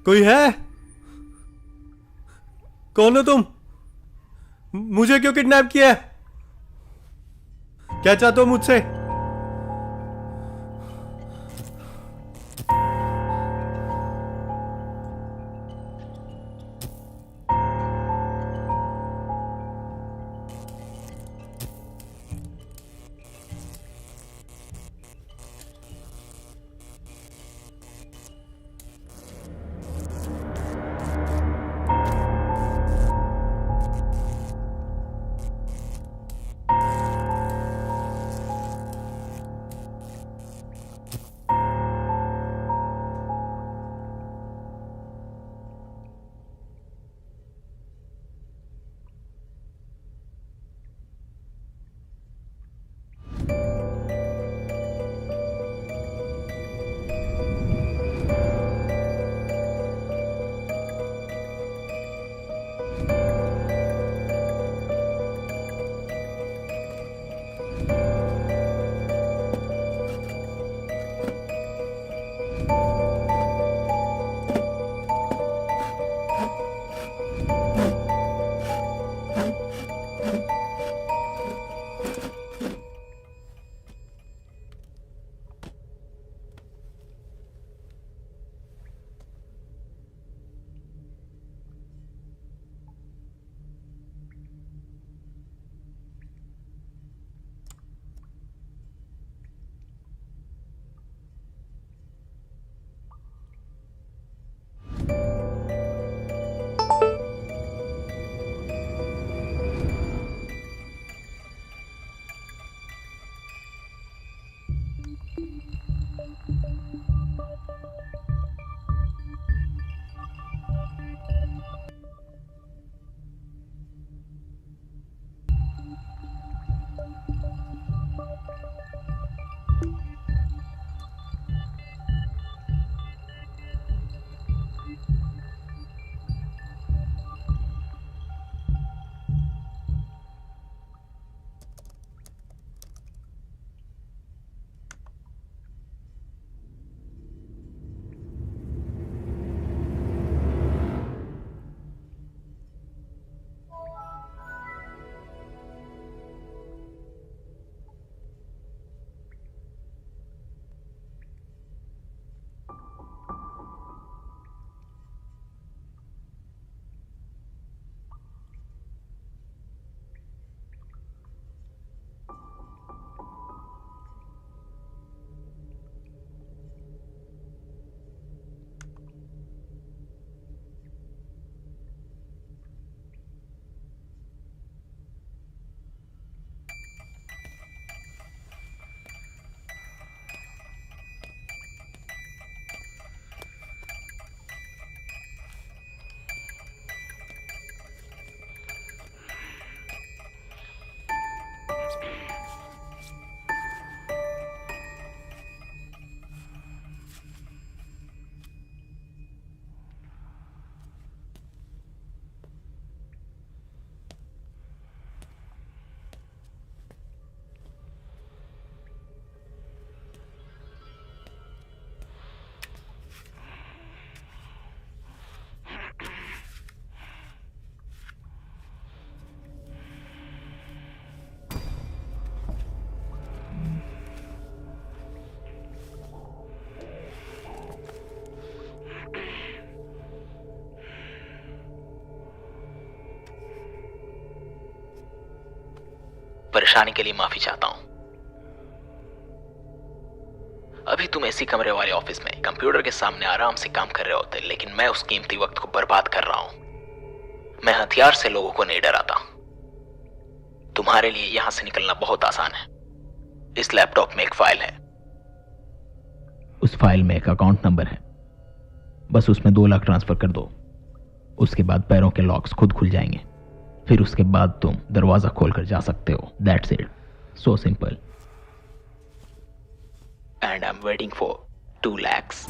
कोई है? कौन हो तुम? मुझे क्यों किडनैप किया है? क्या चाहते हो मुझसे? परेशानी के लिए माफी चाहता हूं। अभी तुम एसी कमरे वाले ऑफिस में कंप्यूटर के सामने आराम से काम कर रहे होते, लेकिन मैं उस कीमती वक्त को बर्बाद कर रहा हूं। मैं हथियार से लोगों को नहीं डराता। तुम्हारे लिए यहां से निकलना बहुत आसान है। इस लैपटॉप में एक फाइल है। उस फाइल में एक अकाउंट नंबर है। बस उसमें 2 लाख ट्रांसफर कर दो। उसके बाद पैरों के लॉक्स खुद खुल जाएंगे। फिर उसके बाद तुम दरवाजा खोलकर जा सकते हो। That's it. So simple. And I am waiting for 2 lakhs.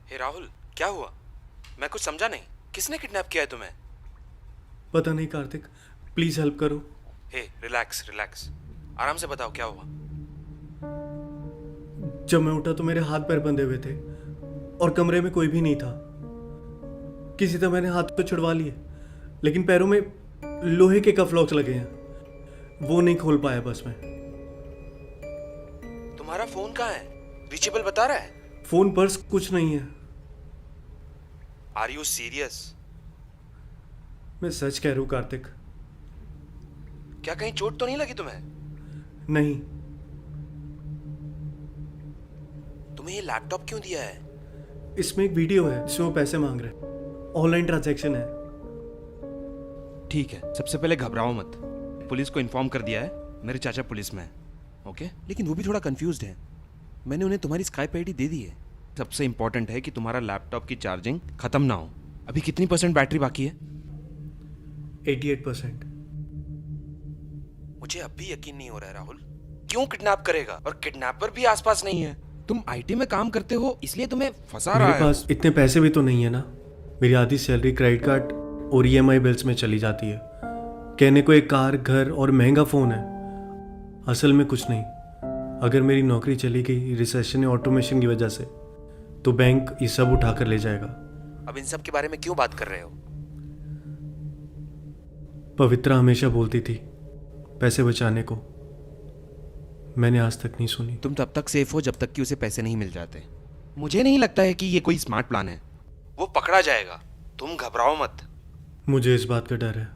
हे राहुल, क्या हुआ? मैं कुछ समझा नहीं। किसने किडनैप किया है तुम्हें? पता नहीं कार्तिक, प्लीज हेल्प करो। हे रिलैक्स रिलैक्स, आराम से बताओ क्या हुआ। जब मैं उठा तो मेरे हाथ पैर बंधे हुए थे और कमरे में कोई भी नहीं था। किसी तरह मैंने हाथ तो छुड़वा लिए, लेकिन पैरों में लोहे के कफ लॉक्स लगे हैं, वो नहीं खोल पाया बस मैं। तुम्हारा फोन कहाँ है? रीचेबल बता रहा है? फोन, पर्स, कुछ नहीं है। Are you serious? मैं सच कह रहा हूँ कार्तिक। क्या कहीं चोट तो नहीं लगी तुम्हें? नहीं। तुम्हें ये लैपटॉप क्यों दिया है? इसमें एक वीडियो है जिसमें वो पैसे मांग रहे हैं। ऑनलाइन ट्रांजैक्शन है। ठीक है, सबसे पहले घबराओ मत। पुलिस को इन्फॉर्म कर दिया है, मेरे चाचा पुलिस में है। ओके, लेकिन वो भी थोड़ा कंफ्यूज्ड है। मैंने उन्हें तुम्हारी स्काइप आईडी दे दी है। सबसे इंपॉर्टेंट है कि तुम्हारा लैपटॉप की चार्जिंग खत्म ना हो। अभी कितनी % बैटरी बाकी है? 88%। मुझे अब भी यकीन नहीं हो रहा है राहुल। क्यों किडनैप करेगा? और किडनैपर भी आसपास नहीं है। तुम आईटी में काम करते हो, इसलिए तुम्हें फंसा रहा है। मेरे पास इतने पैसे भी तो नहीं है ना। मेरी आधी सैलरी क्रेडिट कार्ड और ईएमआई बिल्स में चली जाती है। कहने को एक कार, घर और महंगा फोन है, असल में कुछ नहीं। अगर मेरी नौकरी चली गई रिसेशन या ऑटोमेशन की वजह से, तो बैंक ये सब उठा कर ले जाएगा। अब इन सब के बारे में क्यों बात कर रहे हो? पवित्रा हमेशा बोलती थी पैसे बचाने को, मैंने आज तक नहीं सुनी। तुम तब तक सेफ हो जब तक कि उसे पैसे नहीं मिल जाते। मुझे नहीं लगता है कि ये कोई स्मार्ट प्लान है। वो पकड़ा जाएगा, तुम घबराओ मत। मुझे इस बात का डर है।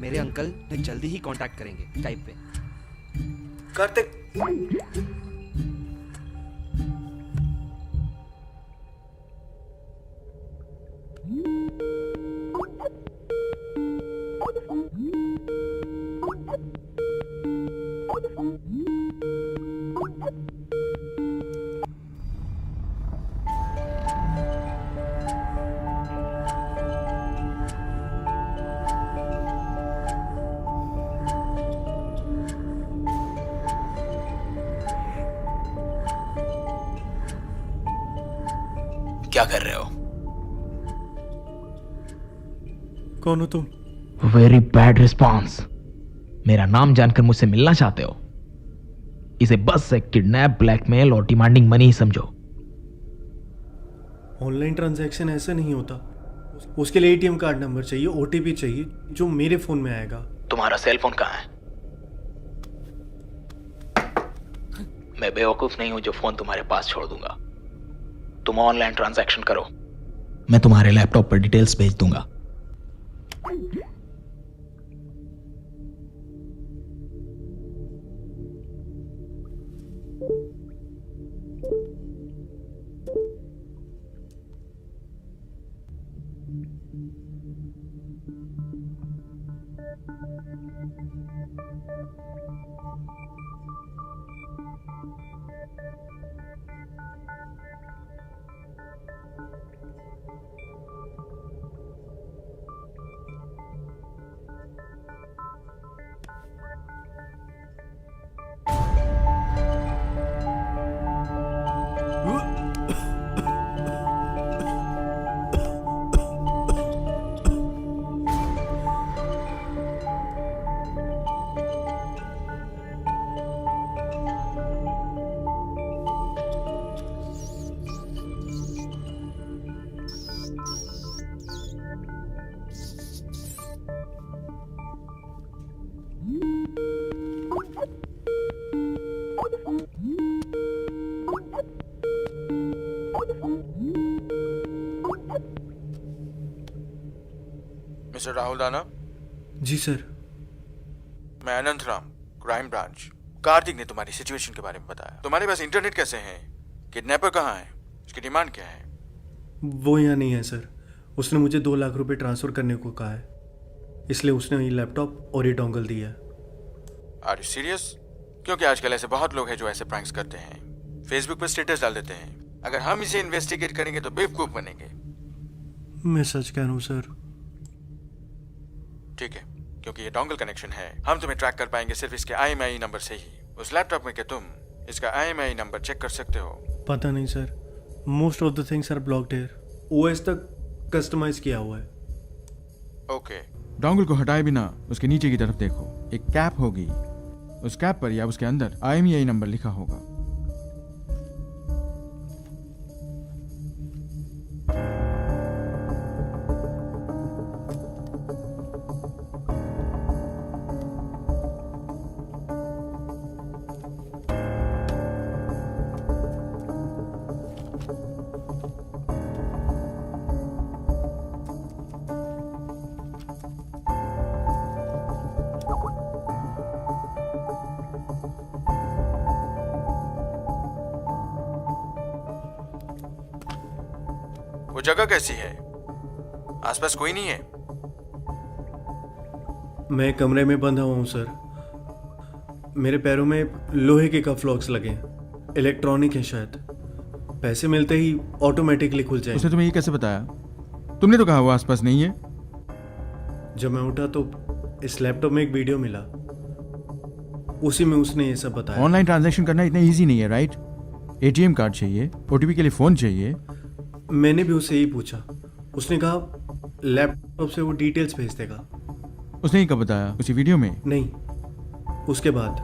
मेरे अंकल जल्दी ही कांटेक्ट करेंगे टाइप पे। कार्तिक, क्या कर रहे हो? कौन हो तुम? Very bad response. मेरा नाम जानकर मुझसे मिलना चाहते हो? इसे बस एक किडनैप, ब्लैकमेल और डिमांडिंग मनी ही समझो। ऑनलाइन ट्रांजैक्शन ऐसा नहीं होता। उसके लिए एटीएम कार्ड नंबर चाहिए, ओटीपी चाहिए, जो मेरे फोन में आएगा। तुम्हारा सेल फोन कहाँ है? मैं बेवकूफ नहीं हूं जो फोन तुम्हारे पास छोड़ दूंगा। तुम ऑनलाइन ट्रांजैक्शन करो। मैं तुम्हारे लैपटॉप पर डिटेल्स भेज दूंगा। मिस्टर राहुल दाना, जी सर। मैं अनंत राम, क्राइम ब्रांच। कार्तिक ने तुम्हारी सिचुएशन के बारे में बताया। तुम्हारे पास इंटरनेट कैसे है? किडनैपर कहाँ है? उसकी डिमांड क्या है? वो यहाँ नहीं है सर। उसने मुझे 2 लाख रुपए ट्रांसफ़र करने को कहा है, इसलिए उसने ये लैपटॉप और ये डोंगल दिया है। Are you serious? क्योंकि आजकल ऐसे बहुत लोग हैं जो ऐसे प्रैंक्स करते हैं, फेसबुक पर स्टेटस डाल देते हैं। अगर हम इसे इन्वेस्टिगेट करेंगे तो बेवकूफ बनेंगे। मैं सच कह रहा हूँ सर। ठीक है, क्योंकि ये डोंगल कनेक्शन है, हम तुम्हें ट्रैक कर पाएंगे सिर्फ इसके IMEI नंबर से ही। उस लैपटॉप में क्या तुम इसका IMEI नंबर चेक कर सकते हो? पता नहीं sir, most of the things are blocked here. OS तक कस्टमाइज किया हुआ है। ओके, डोंगल को हटाए बिना उसके नीचे की तरफ देखो, एक कैप होगी। उस कैप पर या उसके अंदर IMEI नंबर लिखा होगा। वो जगह कैसी है? आसपास कोई नहीं है? मैं कमरे में बंधा हुआ हूँ सर। मेरे पैरों में लोहे के कफ लॉक्स लगे हैं, इलेक्ट्रॉनिक है शायद। पैसे मिलते ही ऑटोमेटिकली खुल उसने जाएंगे। तुम्हें ये कैसे बताया? तुमने तो कहा वो आसपास नहीं है। जब मैं उठा तो इस लैपटॉप में एक वीडियो मिला, उसी में उसने ये सब बताया। ऑनलाइन ट्रांजैक्शन करना इतना इजी नहीं है, राइट? ATM कार्ड चाहिए, OTP के लिए फोन चाहिए। मैंने भी उससे यही पूछा। उसने कहा लैपटॉप से वो डिटेल्स भेज देगा। उसने ही कब बताया? उसी वीडियो में? नहीं, उसके बाद।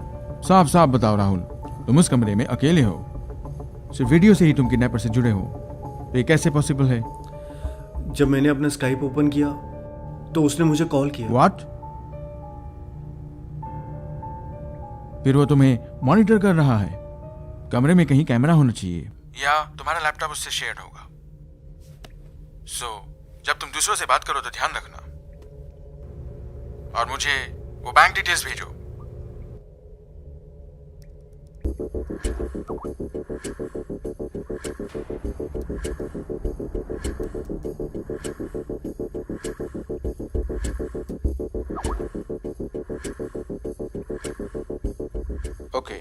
साफ साफ बताओ राहुल, तुम उस कमरे में अकेले हो, सिर्फ वीडियो से ही तुम किडनैपर से जुड़े हो, तो ये कैसे पॉसिबल है? जब मैंने अपना स्काइप ओपन किया तो उसने मुझे कॉल किया। व्हाट? फिर वो तुम्हें मॉनिटर कर रहा है। कमरे में कहीं कैमरा होना चाहिए। या तुम्हारा लैपटॉप उससे शेयर होगा। सो जब तुम दूसरों से बात करो तो ध्यान रखना, और मुझे वो बैंक डिटेल्स भेजो। ओके,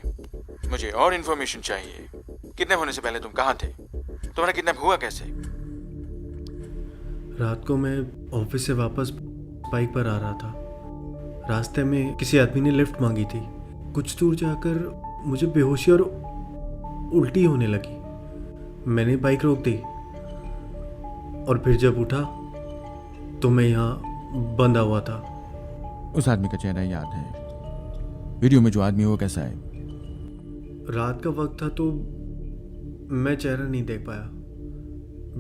मुझे और इन्फॉर्मेशन चाहिए। किडनैप होने से पहले तुम कहाँ थे? तुम्हारा किडनैप हुआ कैसे? रात को मैं ऑफिस से वापस बाइक पर आ रहा था। रास्ते में किसी आदमी ने लिफ्ट मांगी थी। कुछ दूर जाकर मुझे बेहोशी और उल्टी होने लगी। मैंने बाइक रोक दी और फिर जब उठा तो मैं यहाँ बंधा हुआ था। उस आदमी का चेहरा याद है? वीडियो में जो आदमी है वो कैसा है? रात का वक्त था तो मैं चेहरा नहीं देख पाया।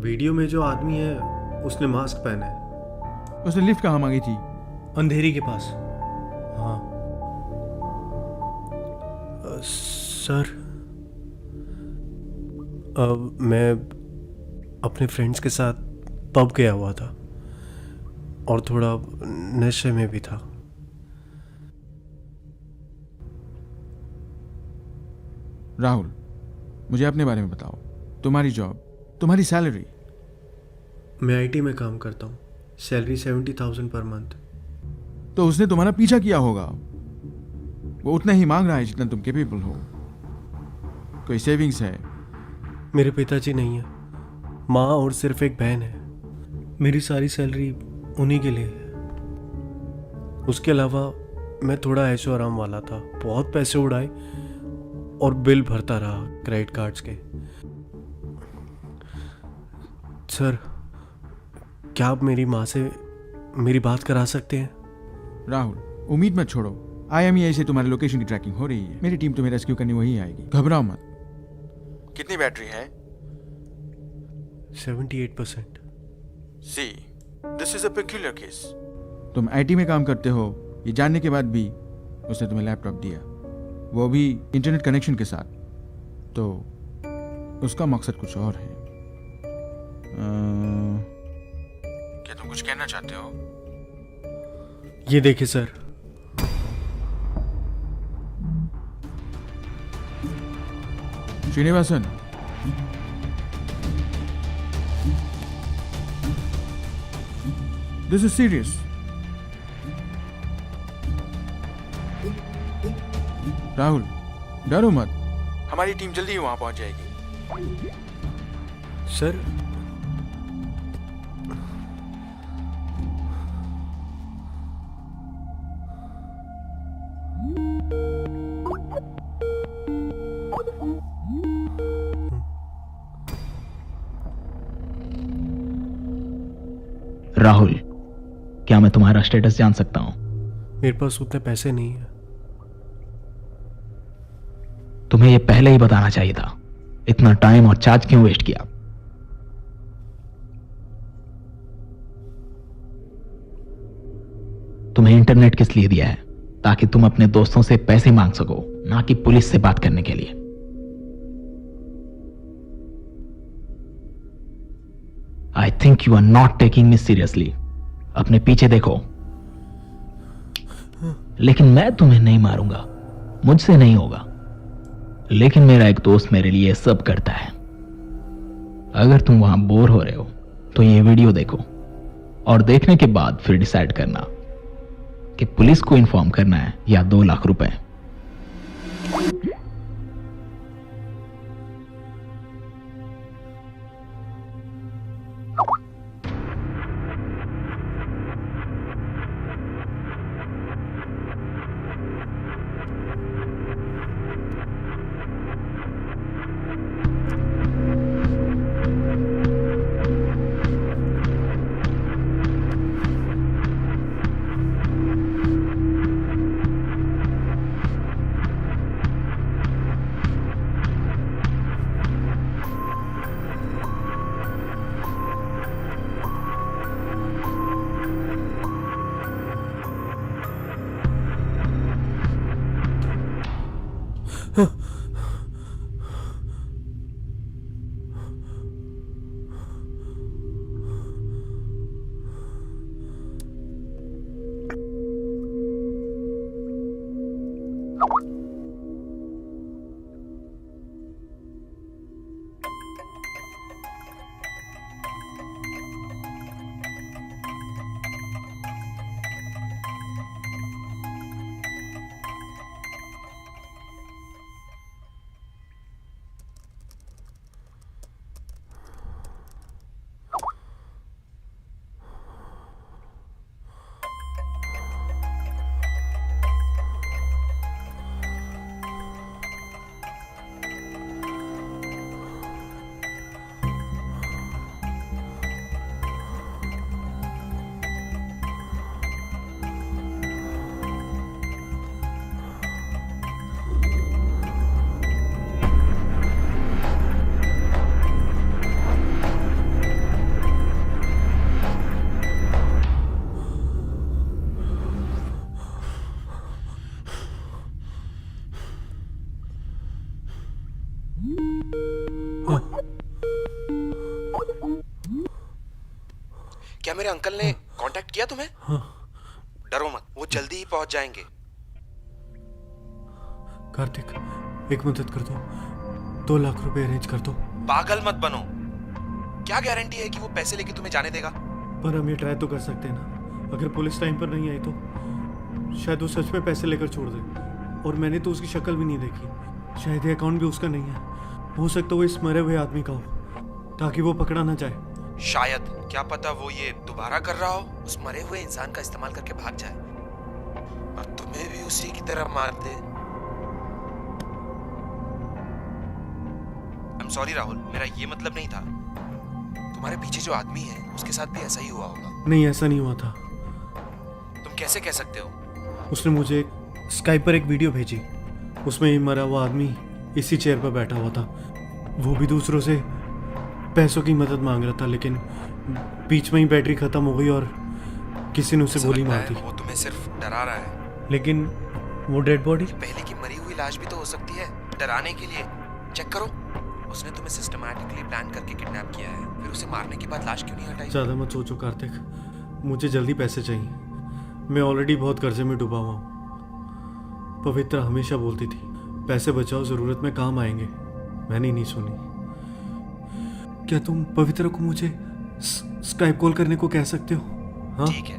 वीडियो में जो आदमी है उसने मास्क पहना है। उसने लिफ्ट कहाँ मांगी थी? अंधेरी के पास। हाँ सर, मैं अपने फ्रेंड्स के साथ पब गया हुआ था और थोड़ा नशे में भी था। राहुल, मुझे अपने बारे में बताओ। तुम्हारी जॉब, तुम्हारी सैलरी। मैं IT में काम करता हूँ। Salary 70,000 per month. तो उसने तुम्हारा पीछा किया होगा। वो उतना ही मांग रहा है जितना तुम कैपेबल हो। कोई सेविंग्स है? मेरे पिताजी नहीं है, माँ और सिर्फ एक बहन है। मेरी सारी सैलरी उन्हीं के लिए है। उसके अलावा मैं थोड़ा ऐशो आराम वाला था। बहुत पैसे उड़ाए और बिल भरता रहा क्रेडिट कार्ड्स के। सर, क्या आप मेरी माँ से मेरी बात करा सकते हैं? राहुल, उम्मीद मत छोड़ो। IMEI से तुम्हारे लोकेशन की ट्रैकिंग हो रही है। मेरी टीम तुम्हें रेस्क्यू करने वही आएगी, घबराओ मत। कितनी बैटरी है? 78%। See, this is a peculiar case. तुम IT में काम करते हो, ये जानने के बाद भी उसने तुम्हें लैपटॉप दिया, वो भी इंटरनेट कनेक्शन के साथ। तो उसका मकसद कुछ और है। क्या तुम कुछ कहना चाहते हो? ये देखिए sir, Srinivasan, this is serious. Rahul, डरो मत. हमारी टीम जल्दी ही वहां पहुंच जाएगी. सर राहुल, क्या मैं तुम्हारा स्टेटस जान सकता हूं? मेरे पास उतने पैसे नहीं है. तुम्हें यह पहले ही बताना चाहिए था. इतना टाइम और चार्ज क्यों वेस्ट किया? तुम्हें इंटरनेट किस लिए दिया है? ताकि तुम अपने दोस्तों से पैसे मांग सको, ना कि पुलिस से बात करने के लिए. I think you are not taking me seriously. अपने पीछे देखो. लेकिन मैं तुम्हें नहीं मारूंगा, मुझसे नहीं होगा. लेकिन मेरा एक दोस्त मेरे लिए सब करता है. अगर तुम वहां बोर हो रहे हो तो ये वीडियो देखो, और देखने के बाद फिर डिसाइड करना कि पुलिस को इन्फॉर्म करना है या 2 लाख रुपए. क्या मेरे अंकल ने कांटेक्ट किया तुम्हें? डरो मत, वो जल्दी ही पहुंच जाएंगे. कार्तिक, एक मदद कर दो. 2 लाख रुपए अरेंज कर दो. पागल मत बनो. क्या गारंटी है कि वो पैसे लेके तुम्हें जाने देगा? पर हम ये ट्राई तो कर सकते हैं ना. अगर पुलिस टाइम पर नहीं आई तो शायद वो सच में पैसे लेकर छोड़ दे. और मैंने तो उसकी शक्ल भी नहीं देखी. शायद ये अकाउंट भी उसका नहीं है. हो सकता है वो इस मरे हुए आदमी का हो, ताकि वो पकड़ा ना जाए. शायद, क्या पता वो ये दोबारा कर रहा हो, उस मरे हुए इंसान का इस्तेमाल करके भाग जाए और तुम्हें भी उसी की तरह मार दे. आई एम सॉरी राहुल, मेरा ये मतलब नहीं था. तुम्हारे पीछे जो आदमी है उसके साथ भी ऐसा ही हुआ होगा. नहीं, ऐसा नहीं हुआ था. तुम कैसे कह सकते हो? उसने मुझे स्काइप पर एक वीडियो भेजी. उसमें ये मरा हुआ आदमी इसी चेयर पर बैठा हुआ था. वो भी दूसरों से पैसों की मदद मांग रहा था, लेकिन बीच में ही बैटरी खत्म हो गई और किसी ने उसे गोली मार दी. वो तुम्हें सिर्फ डरा रहा है. लेकिन वो डेड बॉडी. पहले की मरी हुई लाश भी तो हो सकती है डराने के लिए. चेक करो. उसने तुम्हें सिस्टमैटिकली प्लान करके किडनैप किया है, फिर उसे मारने के बाद लाश क्यों नहीं हटाई? ज़्यादा मत सोचो कार्तिक, मुझे जल्दी पैसे चाहिए। मैं ऑलरेडी बहुत कर्जे में डूबा हुआ हूँ। पवित्रा हमेशा बोलती थी पैसे बचाओ, ज़रूरत में काम आएंगे। मैंने नहीं सुनी। क्या तुम पवित्रा को मुझे स्काइप कॉल करने को कह सकते हो? हाँ ठीक है,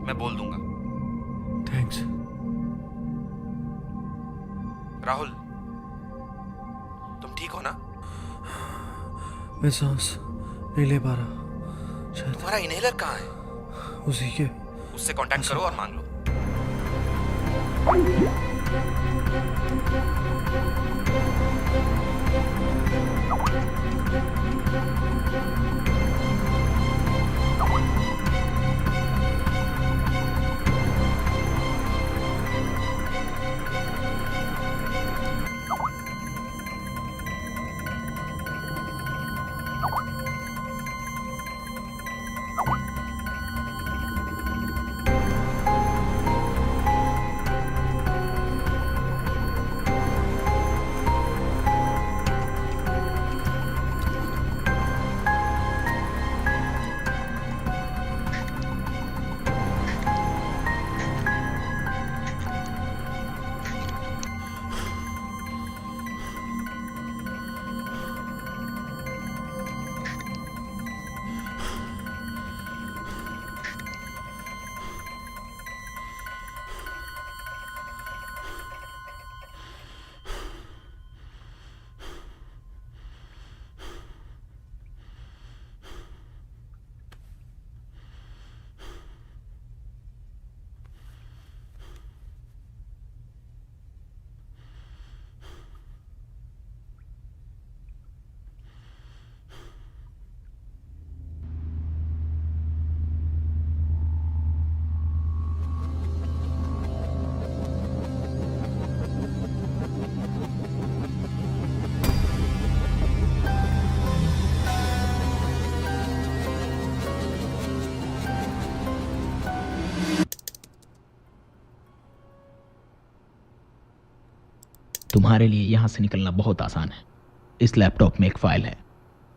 मैं बोल दूंगा। थैंक्स। राहुल, तुम ठीक हो ना? मैं सांस नहीं ले पा रहा। शायद तुम्हारा इनहेलर कहाँ है? उसी के उससे कांटेक्ट करो और मांग लो। तुम्हारे लिए यहाँ से निकलना बहुत आसान है। इस लैपटॉप में एक फाइल है।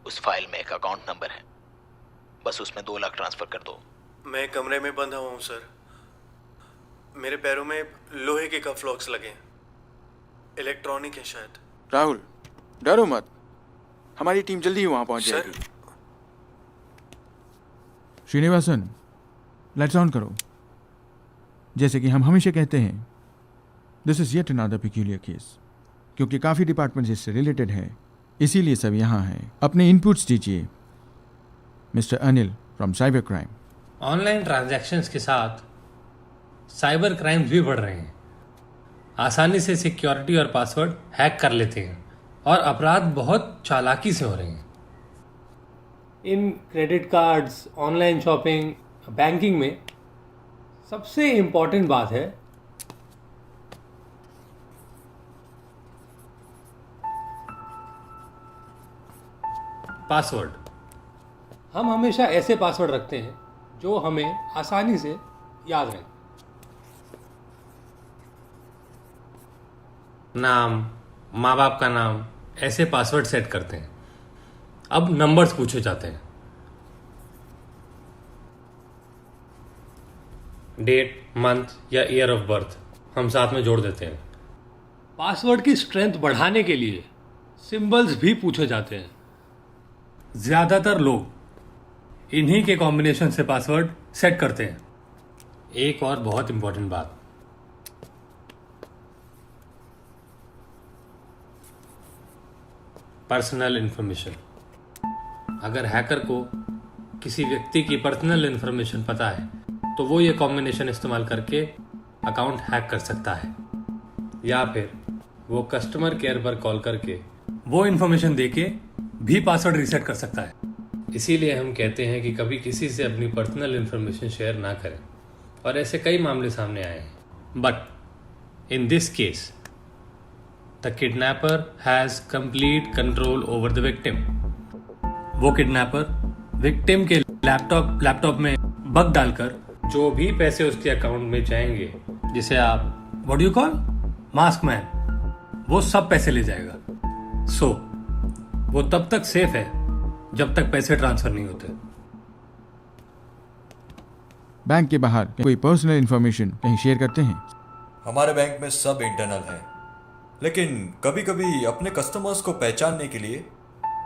उस फाइल में एक अकाउंट नंबर है, बस उसमें 2 लाख ट्रांसफर कर दो। मैं कमरे में बंधा हुआ हूँ सर। मेरे पैरों में लोहे के कफ लॉक्स लगे हैं। इलेक्ट्रॉनिक है शायद। राहुल, डरो मत, हमारी टीम जल्दी ही वहां पहुंच सर जाएगी। श्रीनिवासन, लाइट्स ऑन करो। जैसे कि हम हमेशा कहते हैं, this is yet another peculiar case, क्योंकि काफ़ी डिपार्टमेंट्स इससे रिलेटेड हैं, इसीलिए सब यहाँ हैं। अपने इनपुट्स दीजिए mister Anil from cyber crime. Online transactions के साथ साइबर क्राइम्स भी बढ़ रहे हैं। आसानी से सिक्योरिटी और पासवर्ड हैक कर लेते हैं और अपराध बहुत चालाकी से हो रहे हैं। In credit cards, online shopping, banking में सबसे इम्पॉर्टेंट बात है पासवर्ड। हम हमेशा ऐसे पासवर्ड रखते हैं जो हमें आसानी से याद रहे। नाम, माँ बाप का नाम, ऐसे पासवर्ड सेट करते हैं। अब नंबर्स पूछे जाते हैं। डेट, मंथ या ईयर ऑफ बर्थ हम साथ में जोड़ देते हैं। पासवर्ड की स्ट्रेंथ बढ़ाने के लिए सिंबल्स भी पूछे जाते हैं। ज़्यादातर लोग इन्हीं के कॉम्बिनेशन से पासवर्ड सेट करते हैं। एक और बहुत इंपॉर्टेंट बात, पर्सनल इंफॉर्मेशन। अगर हैकर को किसी व्यक्ति की पर्सनल इंफॉर्मेशन पता है तो वो ये कॉम्बिनेशन इस्तेमाल करके अकाउंट हैक कर सकता है, या फिर वो कस्टमर केयर पर कॉल करके वो इंफॉर्मेशन देके भी पासवर्ड रीसेट कर सकता है। इसीलिए हम कहते हैं कि कभी किसी से अपनी पर्सनल इंफॉर्मेशन शेयर ना करें, और ऐसे कई मामले सामने आए हैं। But in this case the kidnapper has complete control over the victim. वो किडनैपर विक्टिम के लैपटॉप में बग डालकर जो भी पैसे उसके अकाउंट में जाएंगे, जिसे आप what do you call mask man, वो सब पैसे ले जाएगा। सो वो तब तक सेफ है जब तक पैसे ट्रांसफर नहीं होते। बैंक के बाहर कोई पर्सनल इंफॉर्मेशन कहीं शेयर करते हैं? हमारे बैंक में सब इंटरनल है, लेकिन कभी कभी अपने कस्टमर्स को पहचानने के लिए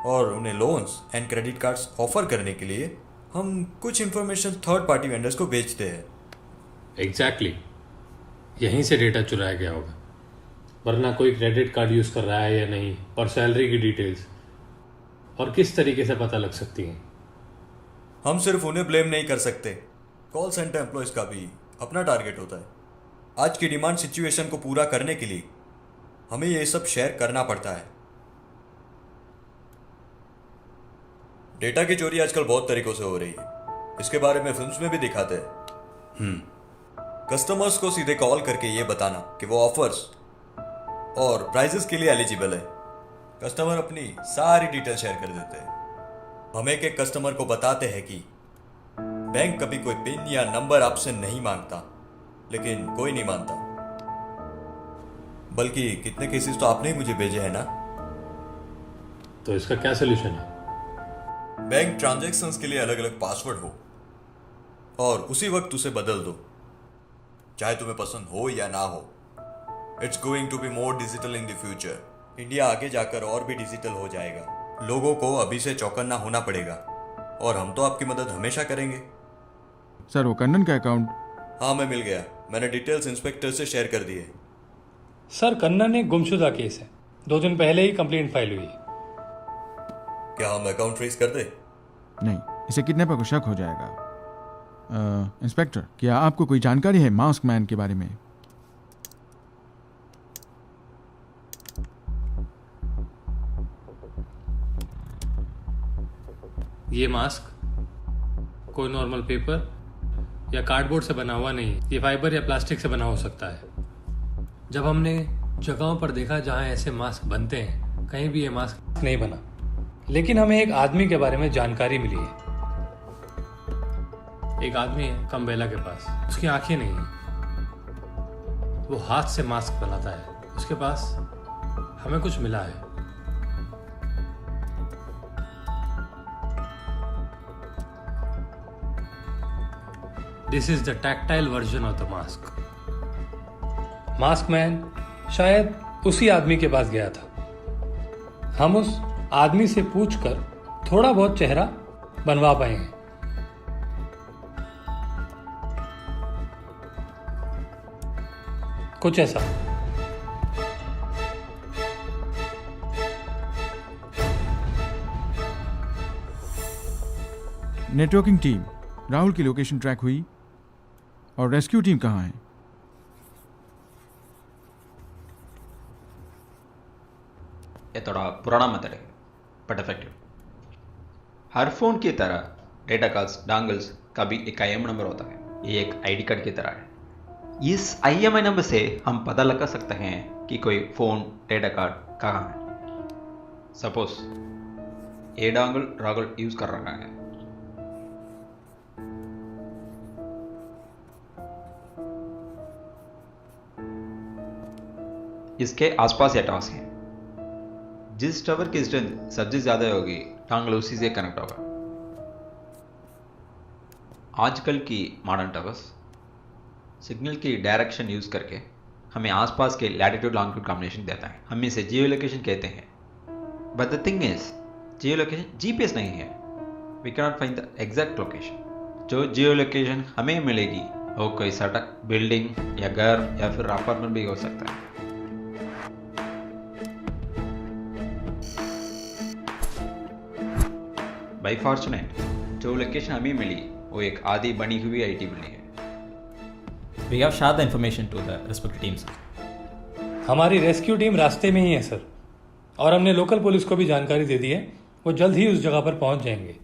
और उन्हें loans and credit cards offer करने के लिए हम कुछ इंफॉर्मेशन थर्ड पार्टी वेंडर्स को बेचते हैं। एग्जैक्टली यहीं से डेटा चुराया गया होगा, वरना कोई क्रेडिट कार्ड यूज कर रहा है या नहीं, और सैलरी की डिटेल्स और किस तरीके से पता लग सकती हैं। हम सिर्फ उन्हें ब्लेम नहीं कर सकते, कॉल सेंटर एम्प्लॉयज का भी अपना टारगेट होता है। आज की डिमांड सिचुएशन को पूरा करने के लिए हमें ये सब शेयर करना पड़ता है। डेटा की चोरी आजकल बहुत तरीकों से हो रही है, इसके बारे में फिल्म्स में भी दिखाते हैं। कस्टमर्स को सीधे कॉल करके ये बताना कि वो ऑफर्स और प्राइजेस के लिए एलिजिबल है। कस्टमर अपनी सारी डिटेल शेयर कर देते हैं। हम एक एक कस्टमर को बताते हैं कि बैंक कभी कोई पिन या नंबर आपसे नहीं मांगता, लेकिन कोई नहीं मानता। बल्कि कितने केसेस तो आपने ही मुझे भेजे हैं ना। तो इसका क्या सोल्यूशन है? बैंक ट्रांजैक्शंस के लिए अलग अलग पासवर्ड हो और उसी वक्त उसे बदल दो, चाहे तुम्हें पसंद हो या ना हो। It's going to be more digital in the future. India आगे जाकर और भी डिजिटल हो जाएगा। लोगों को अभी से चौकन्ना होना पड़ेगा और हम तो आपकी मदद हमेशा करेंगे। सर, वो कन्नन का अकाउंट? हाँ, मैं मिल गया। मैंने डिटेल्स इंस्पेक्टर से शेयर कर दिए। सर, कन्नन एक गुमशुदा केस है, 2 दिन पहले ही कंप्लेंट फाइल हुई है। क्या हम अकाउंट फ्रीज कर दे? नहीं, इसे किडनैपर को शक हो जाएगा। इंस्पेक्टर, क्या आपको कोई जानकारी है मास्क मैन के बारे में? ये मास्क कोई नॉर्मल पेपर या कार्डबोर्ड से बना हुआ नहीं, ये फाइबर या प्लास्टिक से बना हो सकता है। जब हमने जगहों पर देखा जहां ऐसे मास्क बनते हैं, कहीं भी ये मास्क नहीं बना। लेकिन हमें एक आदमी के बारे में जानकारी मिली है। एक आदमी है कम्बेला के पास, उसकी आंखें नहीं है, वो हाथ से मास्क बनाता है। उसके पास हमें कुछ मिला है। This is the tactile version of the mask. Mask man शायद उसी आदमी के पास गया था। हम उस आदमी से पूछकर थोड़ा बहुत चेहरा बनवा पाए हैं। कुछ ऐसा। नेटवर्किंग टीम, राहुल की लोकेशन ट्रैक हुई और रेस्क्यू टीम कहाँ है? ये थोड़ा पुराना मेथड है बट इफेक्टिव। हर फोन की तरह डेटा कॉल्स डोंगल्स का भी एक IMEI नंबर होता है। ये एक ID कार्ड की तरह है। इस IMEI नंबर से हम पता लगा सकते हैं कि कोई फोन डेटा कार्ड कहाँ है। सपोज ये डोंगल राहुल यूज कर रहा है। इसके आसपास ये टावर्स हैं। जिस टावर की स्ट्रेंथ सबसे ज्यादा होगी, डोंगल उसी से कनेक्ट होगा। आजकल की मॉडर्न टावर्स सिग्नल की डायरेक्शन यूज करके हमें आसपास के लैटिट्यूड लॉन्गिट्यूड कॉम्बिनेशन देता है। हम इसे जियो लोकेशन कहते हैं। But the thing is, geo location GPS नहीं है। We can not find the exact location. जो जियो लोकेशन हमें मिलेगी वो कोई सड़क, बिल्डिंग या घर या फिर अपार्टमेंट भी हो सकता है। बाई फॉर्चुनेट जो लोकेशन हमें मिली वो एक आधी बनी हुई IT बिल्डिंग है। We have shared the information to the respective teams. हमारी रेस्क्यू टीम रास्ते में ही है सर, और हमने लोकल पुलिस को भी जानकारी दे दी है। वो जल्द ही उस जगह पर पहुंच जाएंगे।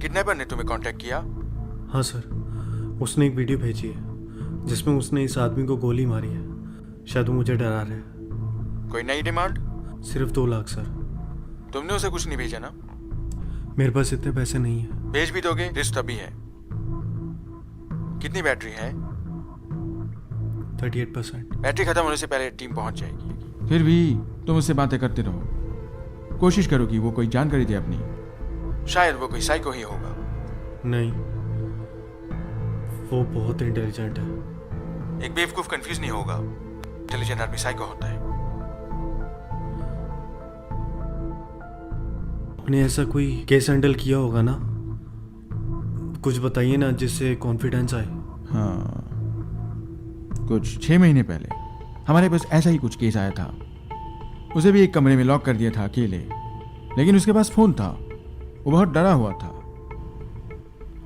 किडनैपर ने तुम्हें कांटेक्ट किया? हाँ सर, उसने एक वीडियो भेजी है जिसमें उसने इस आदमी को गोली मारी है। शायद वो मुझे डरा रहा है। कोई नई डिमांड? सिर्फ 2 लाख सर। तुमने उसे कुछ नहीं भेजा ना? मेरे पास इतने पैसे नहीं है। भेज भी दोगे, रिस्क तभी है। कितनी बैटरी है? 38%। बैटरी खत्म होने से पहले टीम पहुंच जाएगी। फिर भी तुम उससे बातें करते रहो, कोशिश करो कि वो कोई जानकारी दे अपनी। शायद वो कोई साइको ही होगा। नहीं, वो बहुत इंटेलिजेंट है। एक बेवकूफ कंफ्यूज नहीं होगा। इंटेलिजेंट आदमी साइको होता है। आपने ऐसा कोई केस हैंडल किया होगा ना? कुछ बताइए ना जिससे कॉन्फिडेंस आए। हाँ, कुछ 6 महीने पहले हमारे पास ऐसा ही कुछ केस आया था। उसे भी एक कमरे में लॉक कर दिया था अकेले, लेकिन उसके पास फोन था। वो बहुत डरा हुआ था।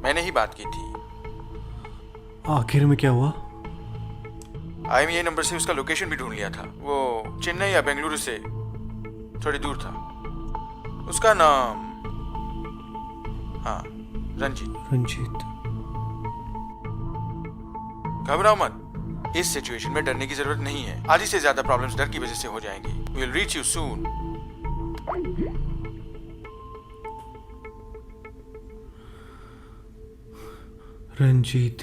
मैंने ही बात की थी। आखिर में क्या हुआ? IMEI नंबर से उसका लोकेशन भी ढूंढ लिया था। वो चेन्नई या बेंगलुरु से थोड़ी दूर था। उसका नाम, हाँ, रंजीत। घबराओ मत, इस सिचुएशन में डरने की जरूरत नहीं है। आधी से ज्यादा प्रॉब्लम्स डर की वजह से हो जाएंगी। We'll reach you soon. Ranjit.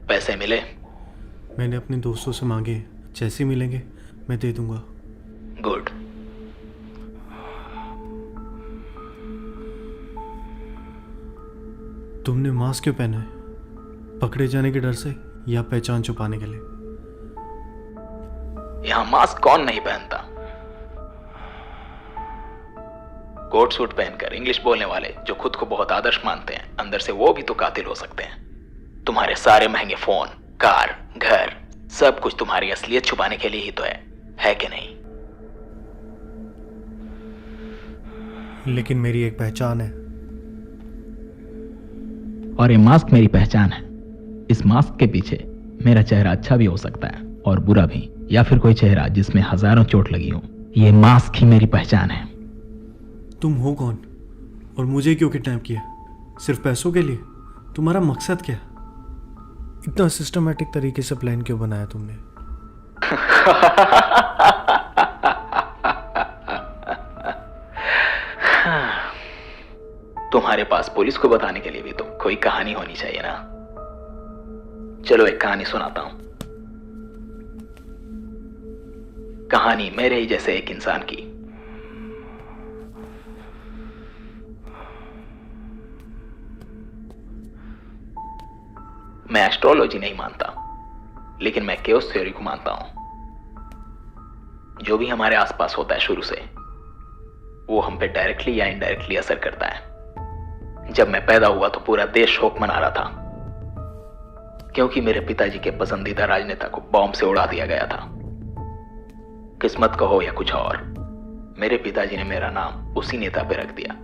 पैसे मिले? मैंने अपने दोस्तों से मांगे, जैसे मिलेंगे मैं दे दूंगा। गुड। तुमने मास्क क्यों पहना है? पकड़े जाने के डर से या पहचान छुपाने के लिए? यहां मास्क कौन नहीं पहनता? कोट सूट पहनकर इंग्लिश बोलने वाले जो खुद को बहुत आदर्श मानते हैं, अंदर से वो भी तो कातिल हो सकते हैं। तुम्हारे सारे महंगे फोन, कार, घर, सब कुछ तुम्हारी असलियत छुपाने के लिए ही तो है कि नहीं? लेकिन मेरी एक पहचान है। और ये मास्क मेरी पहचान है। इस मास्क के पीछे मेरा चेहरा अच्छा भी हो सकता है और बुरा भी, या फिर कोई चेहरा जिसमें हजारों चोट लगी हो। ये मास्क ही मेरी पहचान है। तुम हो कौन और मुझे क्यों किडनैप किया? सिर्फ पैसों के लिए? तुम्हारा मकसद क्या? इतना सिस्टमैटिक तरीके से प्लान क्यों बनाया तुमने? तुम्हारे पास पुलिस को बताने के लिए भी तो कोई कहानी होनी चाहिए ना। चलो एक कहानी सुनाता हूं। कहानी मेरे ही जैसे एक इंसान की। मैं एस्ट्रोलॉजी नहीं मानता, लेकिन मैं केओस थ्योरी को मानता हूं। जो भी हमारे आसपास होता है शुरू से, वो हम पे डायरेक्टली या इनडायरेक्टली असर करता है। जब मैं पैदा हुआ तो पूरा देश शोक मना रहा था, क्योंकि मेरे पिताजी के पसंदीदा राजनेता को बॉम्ब से उड़ा दिया गया था। किस्मत कहो या कुछ और, मेरे पिताजी ने मेरा नाम उसी नेता पे रख दिया।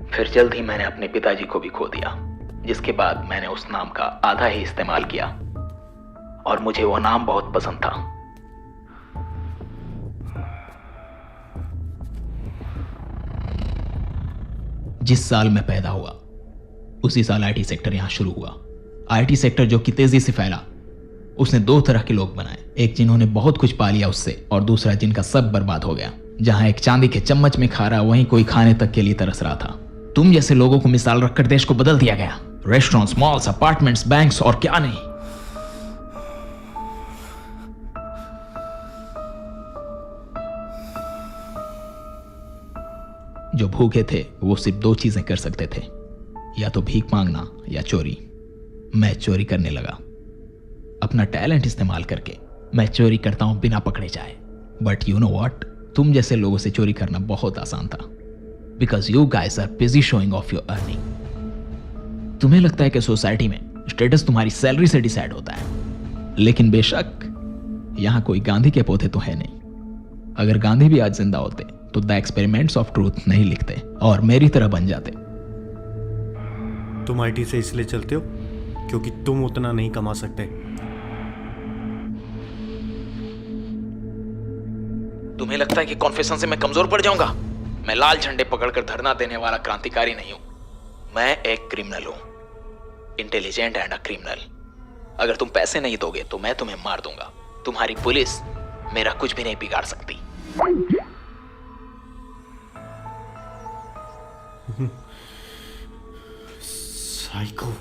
फिर जल्द ही मैंने अपने पिताजी को भी खो दिया, जिसके बाद मैंने उस नाम का आधा ही इस्तेमाल किया, और मुझे वो नाम बहुत पसंद था। जिस साल मैं पैदा हुआ उसी साल आईटी सेक्टर यहां शुरू हुआ। आईटी सेक्टर जो कि तेजी से फैला, उसने दो तरह के लोग बनाए, एक जिन्होंने बहुत कुछ पा लिया उससे, और दूसरा जिनका सब बर्बाद हो गया। जहां एक चांदी के चम्मच में खा रहा, वहीं कोई खाने तक के लिए तरस रहा था। तुम जैसे लोगों को मिसाल रखकर देश को बदल दिया गया। रेस्टोरेंट्स, मॉल्स, अपार्टमेंट्स, बैंक्स और क्या नहीं। जो भूखे थे वो सिर्फ दो चीजें कर सकते थे, या तो भीख मांगना या चोरी। मैं चोरी करने लगा। अपना टैलेंट इस्तेमाल करके मैं चोरी करता हूं बिना पकड़े जाए। बट यू नो व्हाट, तुम जैसे लोगों से चोरी करना बहुत आसान था, because you guys are busy showing off your earning. तुम्हें लगता है कि सोसाइटी में स्टेटस तुम्हारी सैलरी से डिसाइड होता है, लेकिन बेशक यहां कोई गांधी के पोते तो है नहीं। अगर गांधी भी आज जिंदा होते तो द एक्सपेरिमेंट्स ऑफ ट्रूथ नहीं लिखते और मेरी तरह बन जाते। तुम आईटी से इसलिए चलते हो क्योंकि तुम उतना नहीं कमा सकते। तुम्हें लगता है कि कॉन्फेशन से मैं कमजोर पड़ जाऊंगा? मैं लाल झंडे पकड़कर धरना देने वाला क्रांतिकारी नहीं हूं। मैं एक क्रिमिनल हूं, इंटेलिजेंट एंड अ क्रिमिनल। अगर तुम पैसे नहीं दोगे तो मैं तुम्हें मार दूंगा। तुम्हारी पुलिस मेरा कुछ भी नहीं बिगाड़ सकती। साइको।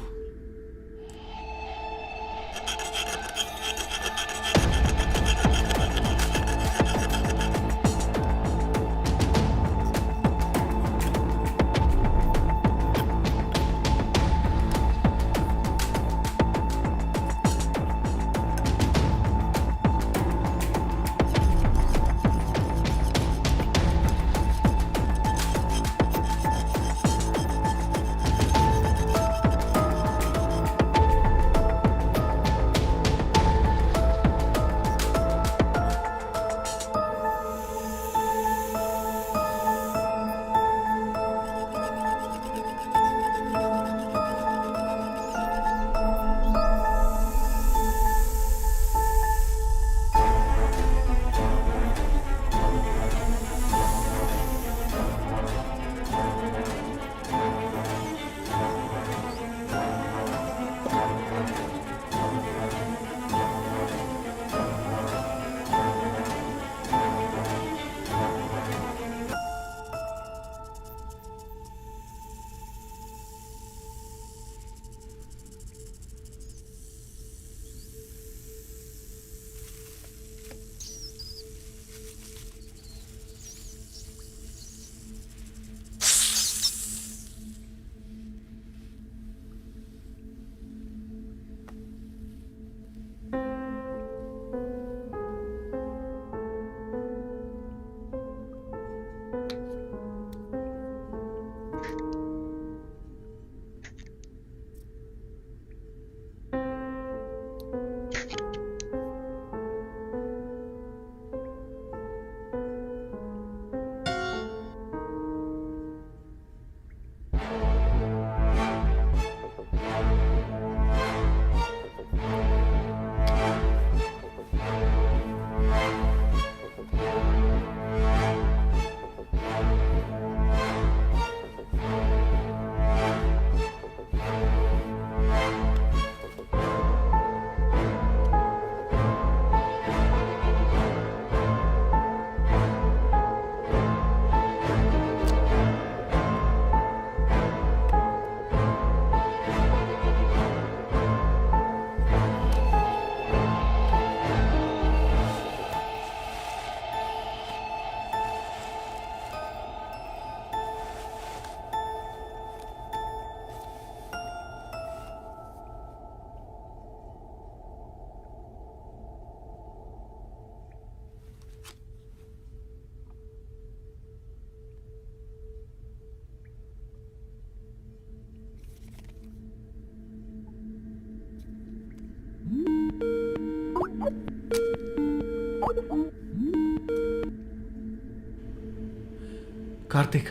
कार्तिक,